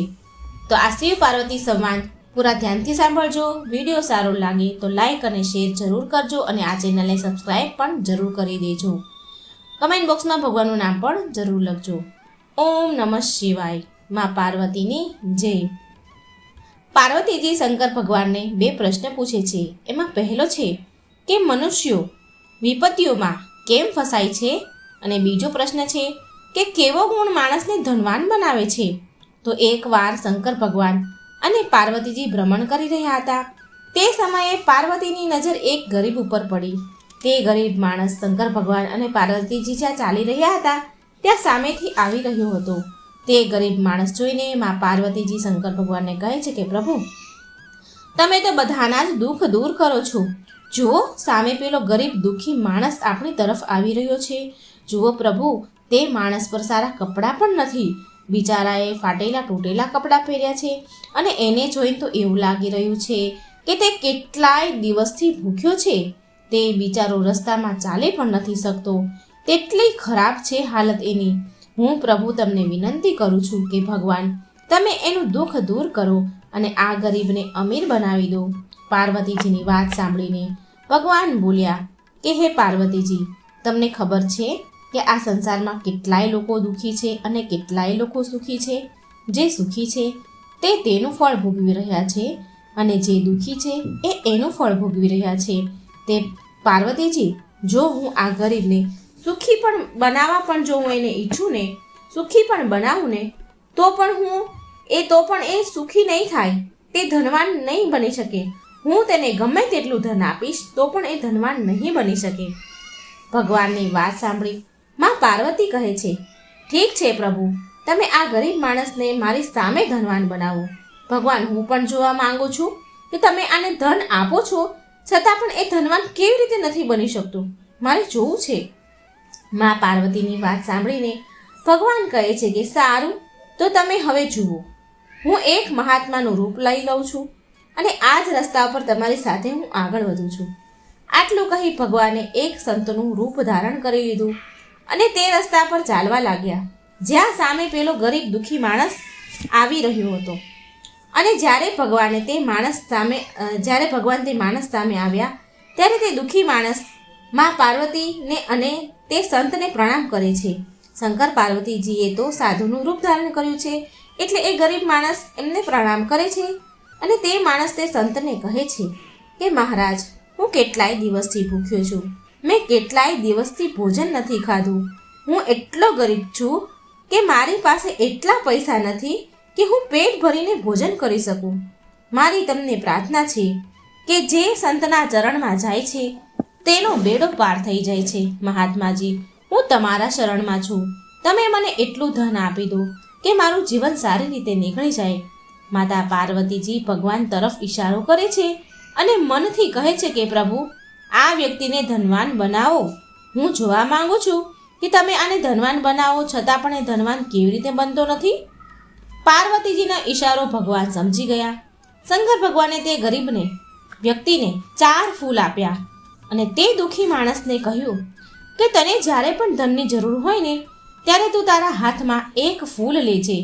તો આ શિવ પાર્વતી સંવાદ પૂરા ધ્યાનથી સાંભળજો. વિડીયો સારો લાગે તો લાઈક અને શેર જરૂર કરજો અને આ ચેનલને સબસ્ક્રાઈબ પણ જરૂર કરી દેજો. કમેન્ટ બોક્સમાં ભગવાનનું નામ પણ જરૂર લખજો. ઓમ નમઃ શિવાય. મા પાર્વતીની જય. પાર્વતીજી શંકર ભગવાનને 2 પ્રશ્ન પૂછે છે. એમાં પહેલો છે કે મનુષ્યો વિપત્તિઓમાં કેમ ફસાય છે, અને બીજો પ્રશ્ન છે કે કેવો ગુણ માણસને ધનવાન બનાવે છે. તો એકવાર શંકર ભગવાન અને પાર્વતીજી ભ્રમણ કરી રહ્યા હતા. તે સમયે પાર્વતીની નજર એક ગરીબ ઉપર પડી. તે ગરીબ માણસ શંકર ભગવાન અને પાર્વતીજી જ્યાં ચાલી રહ્યા હતા ત્યાં સામેથી આવી રહ્યો હતો. તે ગરીબ માણસ જોઈને માં પાર્વતીજી શંકર ભગવાનને કહે છે કે પ્રભુ, તમે તો બધાના જ દુઃખ દૂર કરો છો. જુઓ, સામે પેલો ગરીબ દુઃખી માણસ આપણી તરફ આવી રહ્યો છે. જુઓ પ્રભુ, તે માણસ પર સારા કપડાં પણ નથી. બિચારાએ ફાટેલા તૂટેલા કપડાં પહેર્યા છે અને એને જોઈને તો એવું લાગી રહ્યું છે કે તે કેટલાય દિવસથી ભૂખ્યો છે. તે બિચારો રસ્તામાં ચાલી પણ નથી શકતો. તેટલી ખરાબ છે હાલત એની. હું પ્રભુ તમને વિનંતી કરું છું કે ભગવાન, તમે એનું દુઃખ દૂર કરો અને આ ગરીબને અમીર બનાવી દો. પાર્વતીજીની વાત સાંભળીને ભગવાન બોલ્યા કે હે પાર્વતીજી, તમને ખબર છે કે આ સંસારમાં કેટલાય લોકો દુઃખી છે અને કેટલાય લોકો સુખી છે. જે સુખી છે તે તેનું ફળ ભોગવી રહ્યા છે અને જે દુઃખી છે એ એનું ફળ ભોગવી રહ્યા છે. તે પાર્વતીજી, જો હું આ ગરીબને સુખી પણ બનાવવા પણ જો હું એને ઈચ્છું ને, સુખી પણ બનાવું ને, તો પણ એ સુખી નહીં થાય. તે ધનવાન નહીં બની શકે. હું તેને ગમે તેટલું ધન આપીશ તો પણ એ ધનવાન નહીં બની શકે. ભગવાનની વાત સાંભળી માં પાર્વતી કહે છે, ઠીક છે પ્રભુ, તમે આ ગરીબ માણસને મારી સામે ધનવાન બનાવો. ભગવાન, હું પણ જોવા માંગુ છું કે તમે આને ધન આપો છો છતાં પણ એ ધનવાન કેવી રીતે નથી બની શકતું. મારે જોવું છે. માં પાર્વતીની વાત સાંભળીને ભગવાન કહે છે કે સારું, તો તમે હવે જુઓ, હું એક મહાત્માનું રૂપ લઈ લઉં છું અને આ જ રસ્તા પર તમારી સાથે હું આગળ વધું છું. આટલું કહી ભગવાને એક સંતનું રૂપ ધારણ કરી લીધું અને તે રસ્તા પર ચાલવા લાગ્યા જ્યાં સામે પેલો ગરીબ દુઃખી માણસ આવી રહ્યો હતો. અને જ્યારે ભગવાન તે માણસ સામે આવ્યા ત્યારે તે દુઃખી માણસ માં પાર્વતીને અને તે સંતને પ્રણામ કરે છે. શંકર પાર્વતીજીએ તો સાધુનું રૂપ ધારણ કર્યું છે એટલે એ ગરીબ માણસ એમને પ્રણામ કરે છે અને તે માણસ તે સંતને કહે છે કે મહારાજ, હું કેટલાય દિવસથી ભૂખ્યો છું. મેં કેટલાય દિવસથી ભોજન નથી ખાધું. હું એટલો ગરીબ છું કે મારી પાસે એટલા પૈસા નથી કે હું પેટ ભરીને ભોજન કરી શકું. મારી તમને પ્રાર્થના છે કે જે સંતના ચરણમાં જાય છે તેનો બેડો પાર થઈ જાય છે. મહાત્માજી, હું તમારા શરણમાં છું. તમે મને એટલું ધન આપી દો કે મારું જીવન સારી રીતે નીકળી જાય. માતા પાર્વતીજી ભગવાન તરફ ઈશારો કરે છે અને મનથી કહે છે કે પ્રભુ, આ વ્યક્તિને ધનવાન બનાવો. હું જોવા માંગુ છું કે તમે આને ધનવાન બનાવો છતાં પણ એ ધનવાન કેવી રીતે બનતો નથી. પાર્વતીજીનો ઈશારો ભગવાન સમજી ગયા. શંકર ભગવાને તે ગરીબને વ્યક્તિને 4 ફૂલ આપ્યા અને તે દુઃખી માણસને કહ્યું કે તને જ્યારે પણ ધનની જરૂર હોય ને ત્યારે તું તારા હાથમાં એક ફૂલ લેજે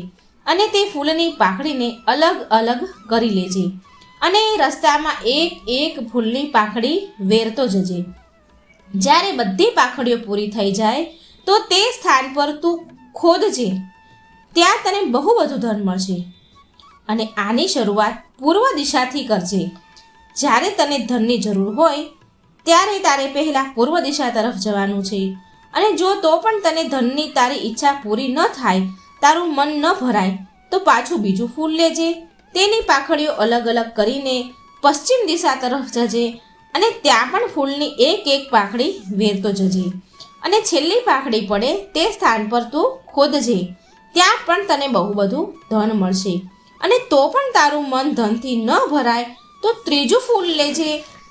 અને તે ફૂલની પાંખડીને અલગ અલગ કરી લેજે અને રસ્તામાં એક ફૂલની પાંખડી વેરતો જજે. જ્યારે બધી પાંખડીઓ પૂરી થઈ જાય તો તે સ્થાન પર તું ખોદજે. ત્યાં તને બહુ બધું ધન મળશે અને આની શરૂઆત પૂર્વ દિશાથી કરજે. જ્યારે તને ધનની જરૂર હોય ત્યારે તારે પહેલાં પૂર્વ દિશા તરફ જવાનું છે અને જો તો પણ તને ધનની તારી ઈચ્છા પૂરી ન થાય, તારું મન ન ભરાય, તો પાછું બીજું ફૂલ લેજે. તેની પાંખડીઓ અલગ અલગ કરીને પશ્ચિમ દિશા તરફ જજે અને ત્યાં પણ ફૂલની એક પાંખડી વેરતો જજે અને છેલ્લી પાંખડી પડે તે સ્થાન પર તું ખોદજે. ત્યાં પણ તને બહુ બધું ધન મળશે અને તો પણ તારું મન ધનથી ન ભરાય તો ત્રીજું ફૂલ લેજે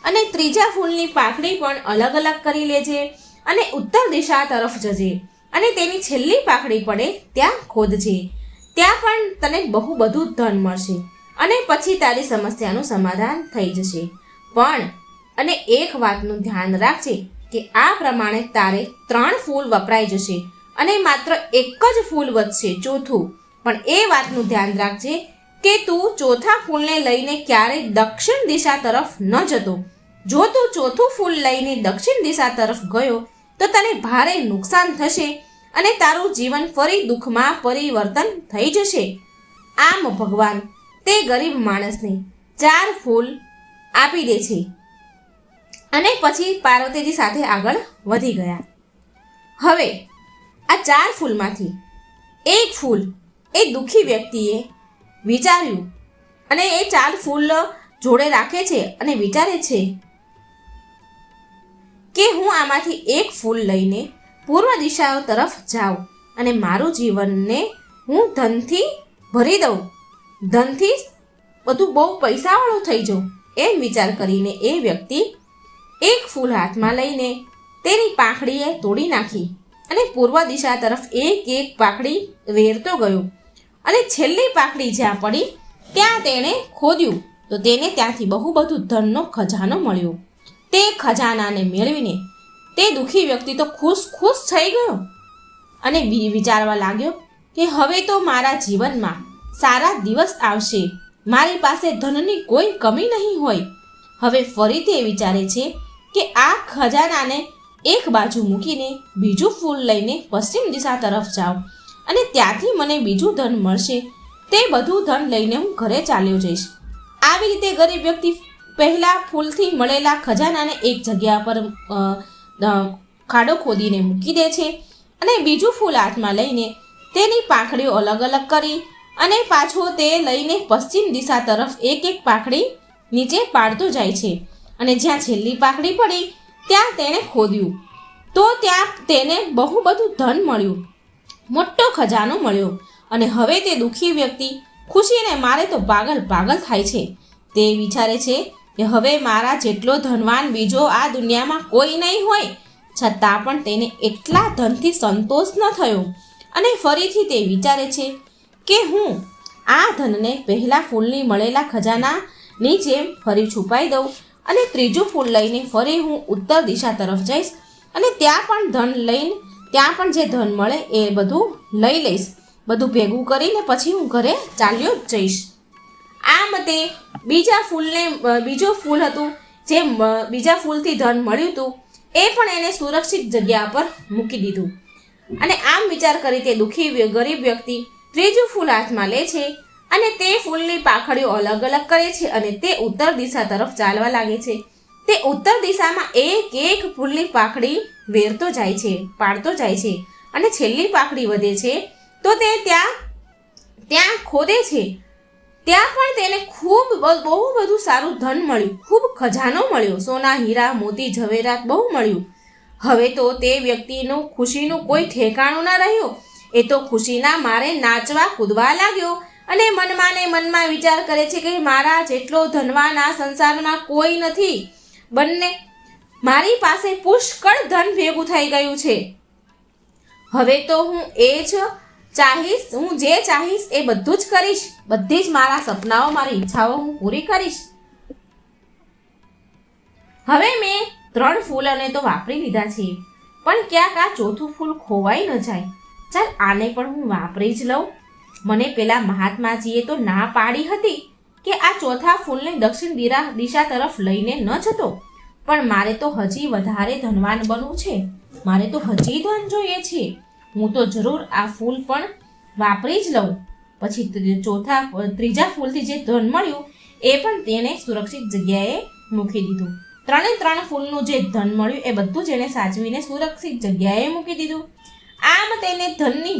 અને ત્રીજા ફૂલની પાંખડી પણ અલગ અલગ કરી લેજે અને ઉત્તર દિશા તરફ જજે અને તેની છેલ્લી પાંખડી પડે ત્યાં ખોદજે. ત્યાં પણ તને બહુ બધું ધન મળશે અને પછી તારી સમસ્યાનું સમાધાન થઈ જશે. પણ અને એક વાતનું ધ્યાન રાખજે કે આ પ્રમાણે તારે 3 ફૂલ વપરાઈ જશે અને માત્ર એક જ ફૂલ વધશે, ચોથું. પણ એ વાતનું ધ્યાન રાખજે કે તું ચોથા ફૂલને લઈને ક્યારેય દક્ષિણ દિશા તરફ ન જતો. જો તું ચોથું ફૂલ લઈને દક્ષિણ દિશા તરફ ગયો તો તને ભારે નુકસાન થશે અને તારું જીવન ફરી દુઃખમાં પરિવર્તન થઈ જશે. આમ ભગવાન તે ગરીબ માણસને 4 ફૂલ આપી દે છે અને પછી પાર્વતીજી સાથે આગળ વધી ગયા. હવે આ 4 ફૂલમાંથી એક ફૂલ એ દુઃખી વ્યક્તિએ વિચાર્યું અને એ 4 ફૂલ જોડે રાખે છે અને વિચારે છે કે હું આમાંથી એક ફૂલ લઈને પૂર્વ દિશાઓ તરફ જાઉં અને મારું જીવનને હું ધનથી ભરી દઉં, ધનથી બધું બહુ પૈસાવાળો થઈ જાઉં, એમ વિચાર કરીને એ વ્યક્તિ એક ફૂલ હાથમાં લઈને તેની પાંખડીએ તોડી નાખી અને પૂર્વ દિશા તરફ એક એક પાંખડી વેરતો ગયો અને છેલ્લી પાંખડી જ્યાં પડી ત્યાં તેણે ખોદ્યું તો તેને ત્યાંથી બહુ બધું ધનનો ખજાનો મળ્યો. તે ખજાનાને મેળવીને તે દુઃખી વ્યક્તિ તો ખુશ થઈ ગયો અને વિચારવા લાગ્યો કે હવે તો મારા જીવનમાં સારા દિવસ આવશે, મારી પાસે ધનની કોઈ કમી નહીં હોય. હવે ફરી તે વિચારે છે કે આ ખજાનાને એક બાજુ મૂકીને બીજું ફૂલ લઈને પશ્ચિમ દિશા તરફ જાઉં અને ત્યાંથી મને બીજું ધન મળશે, તે બધું ધન લઈને હું ઘરે ચાલ્યો જઈશ. આવી રીતે ગરીબ વ્યક્તિ પહેલા ફૂલથી મળેલા ખજાનાને એક જગ્યા પર ખાડો ખોદીને મૂકી દે છે અને બીજું ફૂલ હાથમાં લઈને તેની પાંખડીઓ અલગ અલગ કરી અને પાછો તે લઈને પશ્ચિમ દિશા તરફ એક એક પાંખડી નીચે પાડતો જાય છે અને જ્યાં છેલ્લી પાંખડી પડી ત્યાં તેણે ખોદ્યું તો ત્યાં તેને બહુ બધું ધન મળ્યું, મોટો ખજાનો મળ્યો અને હવે તે દુઃખી વ્યક્તિ ખુશીને મારે તો પાગલ થાય છે. તે વિચારે છે કે હવે મારા જેટલો ધનવાન બીજો આ દુનિયામાં કોઈ નહીં હોય, છતાં પણ તેને એટલા ધનથી સંતોષ ન થયો અને ફરીથી તે વિચારે છે કે હું આ ધનને પહેલા ફૂલની મળેલા ખજાનાની જેમ ફરી છુપાઈ દઉં અને ત્રીજું ફૂલ લઈને ફરી હું ઉત્તર દિશા તરફ જઈશ અને ત્યાં પણ જે ધન મળે એ બધું લઈ લઈશ, બધું ભેગું કરીને પછી હું ઘરે ચાલ્યો જ જઈશ. આમ તે બીજું ફૂલ હતું જે બીજા ફૂલથી ધન મળ્યું હતું એ પણ એને સુરક્ષિત જગ્યા પર મૂકી દીધું અને આમ વિચાર કરી તે ગરીબ વ્યક્તિ ત્રીજું ફૂલ હાથમાં લે છે અને તે ફૂલની પાંખડીઓ અલગ અલગ કરે છે અને તે ઉત્તર દિશા તરફ ચાલવા લાગે છે. તે ઉત્તર દિશામાં એક એક ફૂલની પાંખડી વેરતો જાય છે, પાડતો જાય છે અને છેલ્લી પાંખડી વધે છે તો તે ત્યાં ખોદે છે. ત્યાં પણ તેને બહુ બધું સારું ધન મળ્યું, ખૂબ ખજાનો મળ્યો, સોના હીરા મોતી ઝવેરાત બહુ મળ્યું. હવે તો તે વ્યક્તિનું ખુશીનું કોઈ ઠેકાણું ન રહ્યું. એ તો ખુશીના મારે નાચવા કૂદવા લાગ્યો અને મનમાં વિચાર કરે છે કે મારા જેટલો ધનવાન આ સંસારમાં કોઈ નથી, મારી પાસે પુષ્કળ ધન ભેગું થઈ ગયું છે. હવે તો હું જે ચાહીશ એ બધું જ કરીશ, બધી જ મારા સપનાઓ મારી ઈચ્છાઓ હું પૂરી કરીશ. હવે મેં 3 ફૂલોને તો વાપરી લીધા છે પણ ક્યાંક આ ચોથું ફૂલ ખોવાઈ ન જાય, ચાલ આને પણ હું વાપરી જ લઉં. મને પેલા મહાત્માજીએ તો ના પાડી હતી કે આ ચોથા ફૂલને દક્ષિણ દિશા તરફ લઈને ન જતો, પણ મારે તો હજી વધારે ધનવાન બનવું છે, મારે તો હજી ધન જોઈએ છે. હું તો જરૂર આ ફૂલ પણ વાપરી જ લઉં. પછી ત્રીજા ફૂલથી જે ધન મળ્યું એ પણ તેને સુરક્ષિત જગ્યાએ મૂકી દીધું. 3 ફૂલનું જે ધન મળ્યું એ બધું જ એને સાચવીને સુરક્ષિત જગ્યાએ મૂકી દીધું. આમ તેને ધનની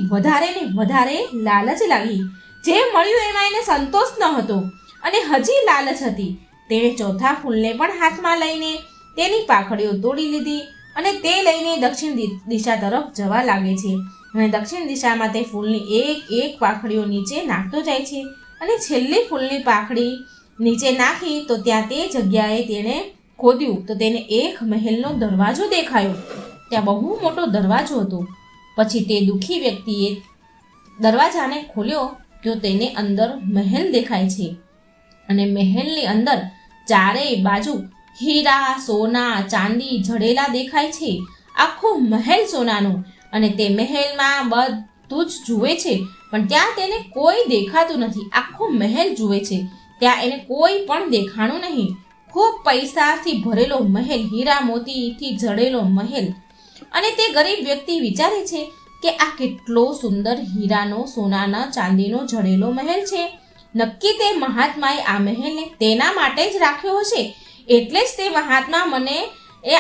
વધારે લાલચ લાગી. જે મળ્યું એમાં એને સંતોષ ન હતો અને હજી લાલચ હતી. તેણે ચોથા ફૂલને પણ હાથમાં લઈને તેની પાંખડીઓ તોડી લીધી અને તે લઈને દક્ષિણ દિશા તરફ જવા લાગે છે અને દક્ષિણ દિશામાં તે ફૂલની એક પાંખડીઓ નીચે નાખતો જાય છે અને છેલ્લી ફૂલની પાંખડી નીચે નાખી તો ત્યાં તે જગ્યાએ તેણે ખોદ્યું તો તેને એક મહેલનો દરવાજો દેખાયો. ત્યાં બહુ મોટો દરવાજો હતો. પછી તે દુઃખી વ્યક્તિએ દરવાજાને ખોલ્યો તો તેને અંદર મહેલ દેખાય છે અને મહેલની અંદર ચારેય બાજુ હીરા સોના ચાંદી જડેલા દેખાય છે. આખો મહેલ સોનાનો અને તે મહેલમાં બધું જ જુએ છે પણ ત્યાં તેને કોઈ દેખાતું નથી. આખો મહેલ જુએ છે, ત્યાં એને કોઈ પણ દેખાણું નહીં. ખૂબ પૈસાથી ભરેલો મહેલ, હીરા મોતીથી જડેલો મહેલ. અને તે ગરીબ વ્યક્તિ વિચારે છે કે આ કેટલો સુંદર હીરાનો સોનાના ચાંદીનો જડેલો મહેલ છે. નક્કી તે મહાત્માએ આ મહેલને તેના માટે જ રાખ્યો હશે, એટલે જ તે મહાત્મા મને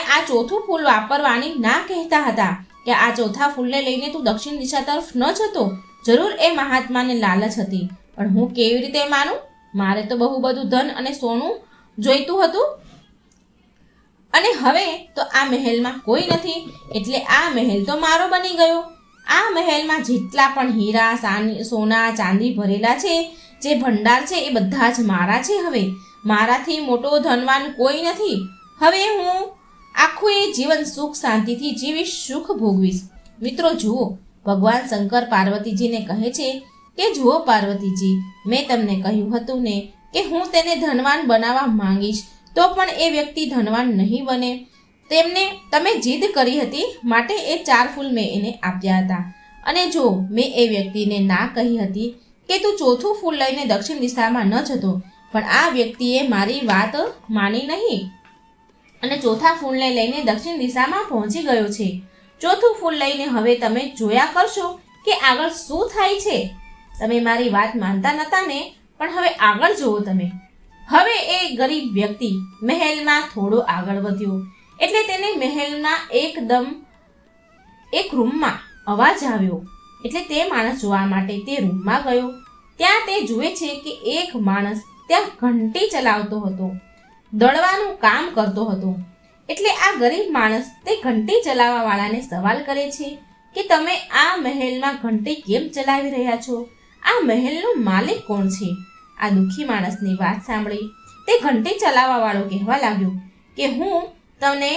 આ ચોથું ફૂલ વાપરવાની ના કહેતા હતા કે કે આ ચોથા ફૂલને લઈને તું દક્ષિણ દિશા તરફ ન જતો? જરૂર એ મહાત્માને લાલચ હતી, પણ હું કેવી રીતે માનું? મારે તો બહુ બધું ધન અને સોનું જોઈતું હતું, અને હવે તો આ મહેલમાં કોઈ નથી, એટલે આ મહેલ તો મારો બની ગયો. આ મહેલમાં જેટલા પણ હીરા, સોના, ચાંદી ભરેલા છે, જે ભંડાર છે, એ બધા જ મારા છે. હવે મારાથી મોટો ધનવાન કોઈ નથી. હવે હું આખું એ જીવન સુખ શાંતિથી જીવીશ, સુખ ભોગવીશ. મિત્રો જુઓ, ભગવાન શંકર પાર્વતીજીને કહે છે કે જુઓ પાર્વતીજી, મેં તમને કહ્યું હતું ને કે હું તેને ધનવાન બનાવવા માંગીશ, તો પણ એ વ્યક્તિ ધનવાન નહીં બને. તમે જીદ કરી હતી, માટે એ 4 ફૂલ મેં એને આપ્યા હતા. અને જો મેં એ વ્યક્તિને ના કહી હતી કે તું ચોથું ફૂલ લઈને દક્ષિણ દિશામાં ન જતો, પણ આ વ્યક્તિએ મારી વાત માની નહીં અને ચોથા ફૂલને લઈને દક્ષિણ દિશામાં પહોંચી ગયો છે. ચોથું ફૂલ લઈને હવે તમે જોયા કરશો કે આગળ શું થાય છે. તમે મારી વાત માનતા નહોતા ને, પણ હવે આગળ જુઓ તમે. હવે એ ગરીબ વ્યક્તિ મહેલમાં થોડો આગળ વધ્યો, એટલે તેને મહેલના એક રૂમમાં અવાજ આવ્યો. એટલે તે માણસ જોવા માટે તે રૂમમાં ગયો. ત્યાં તે જુએ છે કે એક માણસ ત્યાં ઘંટી ચલાવતો હતો, દળવાનું કામ કરતો હતો. એટલે આ ગરીબ માણસ તે ઘંટી ચલાવવા વાળાને સવાલ કરે છે કે તમે આ મહેલમાં ઘંટી કેમ ચલાવી રહ્યા છો? આ મહેલનો માલિક કોણ છે? આ દુઃખી માણસની વાત સાંભળી તે ઘંટી ચલાવવા વાળો કહેવા લાગ્યો કે હું તમને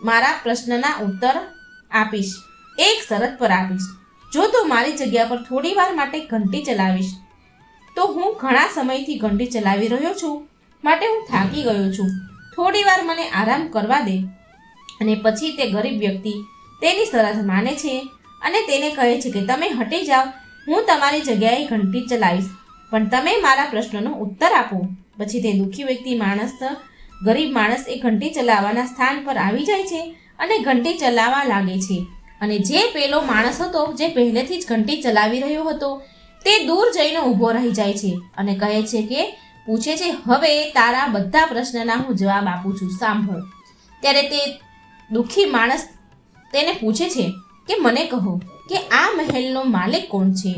મારા પ્રશ્નના ઉત્તર આપીશ, એક શરત પર આપીશ. જો તું મારી જગ્યા પર થોડી વાર માટે ઘંટી ચલાવીશ, તો હું ઘણા સમયથી ઘંટી ચલાવી રહ્યો છું, માટે હું થાકી ગયો છું. થોડી વાર મને આરામ કરવા દે. અને પછી તે ગરીબ વ્યક્તિ તેની શરત માને છે અને તેને કહે છે કે તમે હટી જાઓ, હું તમારી જગ્યાએ ઘંટી ચલાવીશ, પણ તમે મારા પ્રશ્નનો ઉત્તર આપો. પછી તે દુઃખી વ્યક્તિ ગરીબ માણસ એ ઘંટી ચલાવવાના સ્થાન પર આવી જાય છે અને ઘંટી ચલાવવા લાગે છે. અને જે પેલો માણસ હતો, જે પહેલેથી જ ઘંટી ચલાવી રહ્યો હતો, તે દૂર જઈને ઊભો રહી જાય છે અને કહે છે કે પૂછે છે, હવે તારા બધા પ્રશ્નના હું જવાબ આપું છું, સાંભળ. ત્યારે તે દુઃખી માણસ તેને પૂછે છે કે મને કહો કે આ મહેલનો માલિક કોણ છે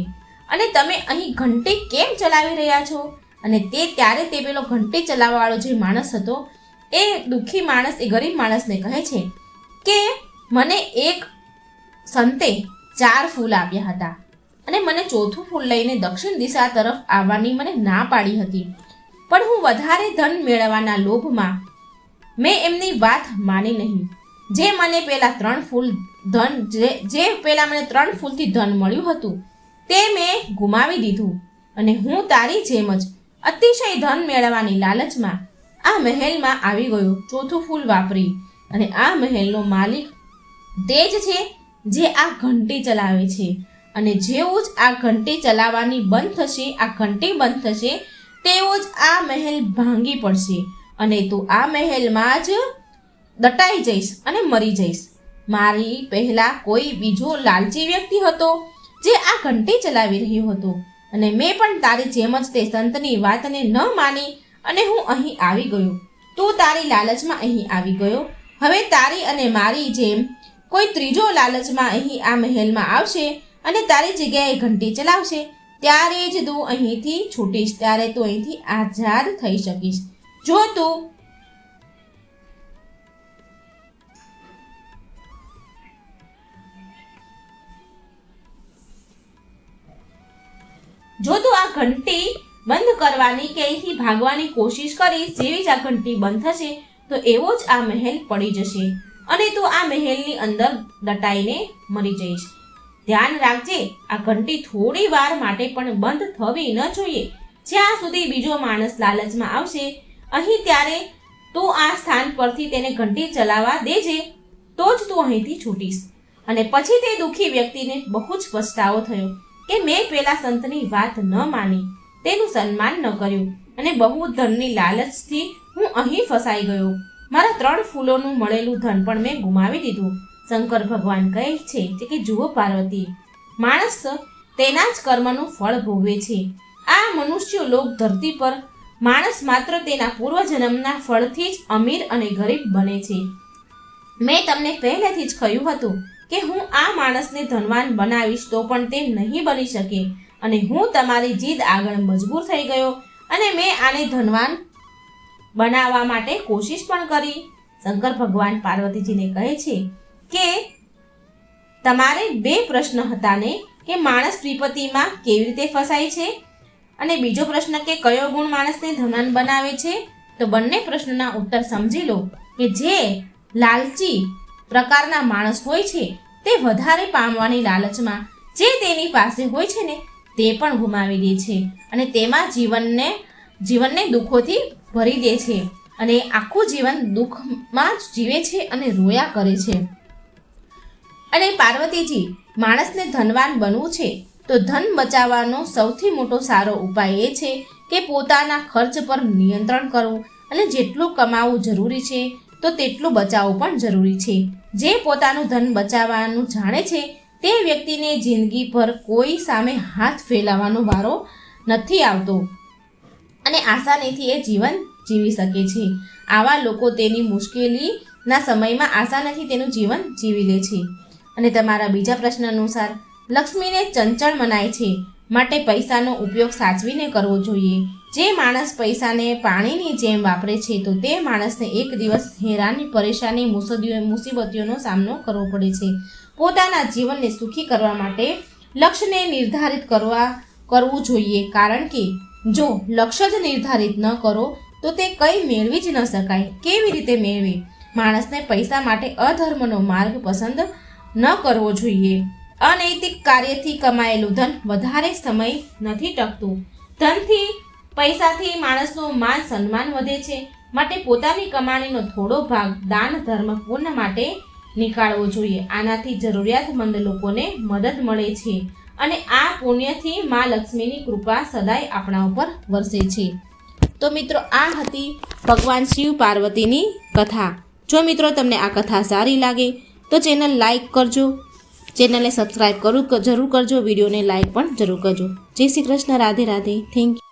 અને તમે અહીં ઘંટી કેમ ચલાવી રહ્યા છો? અને ત્યારે તે પેલો ઘંટી ચલાવવાવાળો જે માણસ હતો, એ દુઃખી માણસ એ ગરીબ માણસને કહે છે કે મને એક સંતે 4 ફૂલ આપ્યા હતા અને મને ચોથું ફૂલ લઈને દક્ષિણ દિશા તરફ આવવાની મને ના પાડી હતી, પણ હું વધારે ધન મેળવવાના લોભમાં મેં એમની વાત માની નહીં. જે મને પેલા 3 ફૂલ ધન જે પેલા મને 3 ફૂલથી ધન મળ્યું હતું, તે મેં ગુમાવી દીધું. અને હું તારી જેમ જ અતિશય ધન મેળવવાની લાલચમાં આ મહેલમાં આવી ગયો, ચોથું ફૂલ વાપરી. અને આ મહેલનો માલિક તે જ છે જે આ ઘંટી ચલાવે છે. અને જેવું જ આ ઘંટી ચલાવવાની બંધ થશે, આ ઘંટી બંધ થશે, તેવો જ આ મહેલ ભાંગી પડશે અને તું આ મહેલમાં જ દટાઈ જઈશ અને મરી જઈશ. મારી પહેલા કોઈ બીજો લાલચી વ્યક્તિ હતો જે આ ઘંટી ચલાવી રહ્યો હતો, અને મેં પણ તારી જેમ જ તે સંતની વાતને ન માની અને હું અહીં આવી ગયો. તું તારી લાલચમાં અહીં આવી ગયો. હવે તારી અને મારી જેમ કોઈ ત્રીજો લાલચમાં અહીં આ મહેલમાં આવશે અને તારી જગ્યાએ ઘંટી ચલાવશે, ત્યારે જ તું અહીંથી છૂટીશ, ત્યારે તું અહીંથી આઝાદ થઈ શકીશ. જો તું આ ઘંટી બંધ કરવાની કે અહીંથી ભાગવાની કોશિશ કરીશ, જેવી જ આ ઘંટી બંધ થશે તો એવો જ આ મહેલ પડી જશે અને તું આ મહેલની અંદર દટાઈને મરી જઈશ. ધ્યાન રાખજે, આ ઘંટી થોડી વાર માટે પણ બંધ થવી ન જોઈએ. જ્યાં સુધી બીજો માણસ લાલચમાં આવશે અહીં, ત્યારે તું આ સ્થાન પરથી તેને ઘંટી ચલાવવા દેજે, તો જ તું અહીંથી છૂટીશ. અને પછી તે દુઃખી વ્યક્તિને બહુ જ પછતાવો થયો કે મેં પેલા સંતની વાત ન માની, તેનું સન્માન ન કર્યું અને બહુ ધનની લાલચથી હું અહીં ફસાઈ ગયો. મારા 3 ફૂલોનું મળેલું ધન પણ મેં ગુમાવી દીધું. શંકર ભગવાન કહે છે કે જુઓ પાર્વતી, માણસ તેના જ કર્મનું ફળ ભોગવે છે. આ મનુષ્ય લોક ધરતી પર માણસ માત્ર તેના પૂર્વજન્મના ફળથી જ અમીર અને ગરીબ બને છે. મેં તમને પહેલેથી જ કહ્યું હતું કે હું આ માણસને ધનવાન બનાવીશ તો પણ તે નહીં બની શકે અને હું તમારી જીદ આગળ મજબૂર થઈ ગયો અને મેં આને ધનવાન બનાવવા માટે કોશિશ પણ કરી. શંકર ભગવાન પાર્વતીજીને કહે છે કે તમારે બે પ્રશ્ન હતા ને, કે માણસ વિપત્તિમાં કેવી રીતે ફસાય છે અને બીજો પ્રશ્ન કે કયો ગુણ માણસને ધનવાન બનાવે છે. તો બંને પ્રશ્નના ઉત્તર સમજી લો કે જે લાલચી પ્રકારના માણસ હોય છે તે વધારે પામવાની લાલચમાં જે તેની પાસે હોય છે ને તે પણ ગુમાવી દે છે અને તેમાં જીવનને દુઃખોથી ભરી દે છે અને આખું જીવન દુઃખમાં જ જીવે છે અને રોયા કરે છે. અને પાર્વતીજી, માણસને ધનવાન બનવું છે તો ધન બચાવવાનો સૌથી મોટો સારો ઉપાય એ છે કે પોતાના ખર્ચ પર નિયંત્રણ કરવું અને જેટલું કમાવું જરૂરી છે તો તેટલું બચાવવું પણ જરૂરી છે. જે પોતાનું ધન બચાવવાનું જાણે છે તે વ્યક્તિને જિંદગીભર કોઈ સામે હાથ ફેલાવવાનો વારો નથી આવતો અને આસાનીથી એ જીવન જીવી શકે છે. આવા લોકો તેની મુશ્કેલીના સમયમાં આસાનીથી તેનું જીવન જીવી લે છે. અને તમારા બીજા પ્રશ્ન અનુસાર લક્ષ્મીને ચંચળ મનાય છે, માટે પૈસાનો ઉપયોગ સાચવીને કરવો જોઈએ. જે માણસ પૈસાને પાણીની જેમ વાપરે છે તો તે માણસને એક દિવસ હેરાની, પરેશાની, મુસીબતીઓનો સામનો કરવો પડે છે. પોતાના જીવનને સુખી કરવા માટે લક્ષ્યને નિર્ધારિત કરવું જોઈએ, કારણ કે જો લક્ષ્ય જ નિર્ધારિત ન કરો તો તે કંઈ મેળવી જ ન શકાય. કેવી રીતે મેળવે? માણસને પૈસા માટે અધર્મનો માર્ગ પસંદ ન કરવો જોઈએ. અનૈતિક કાર્યથી કમાયેલું ધન વધારે સમય નથી ટકતું. ધનથી, પૈસાથી માણસનું માન સન્માન વધે છે, માટે પોતાની કમાણીનો થોડો ભાગ દાન, ધર્મ, પુણ્ય માટે નીકાળવો જોઈએ. આનાથી જરૂરિયાતમંદ લોકોને મદદ મળે છે અને આ પુણ્યથી મા લક્ષ્મીની કૃપા સદાય આપણા ઉપર વરસે છે. તો મિત્રો, આ હતી ભગવાન શિવ પાર્વતીની કથા. જો મિત્રો તમને આ કથા સારી લાગે તો ચેનલ લાઈક કરજો, ચેનલને સબસ્ક્રાઈબ જરૂર કરજો, વિડીયોને લાઈક પણ જરૂર કરજો. જય શ્રી કૃષ્ણ. રાધે રાધે. Thank you.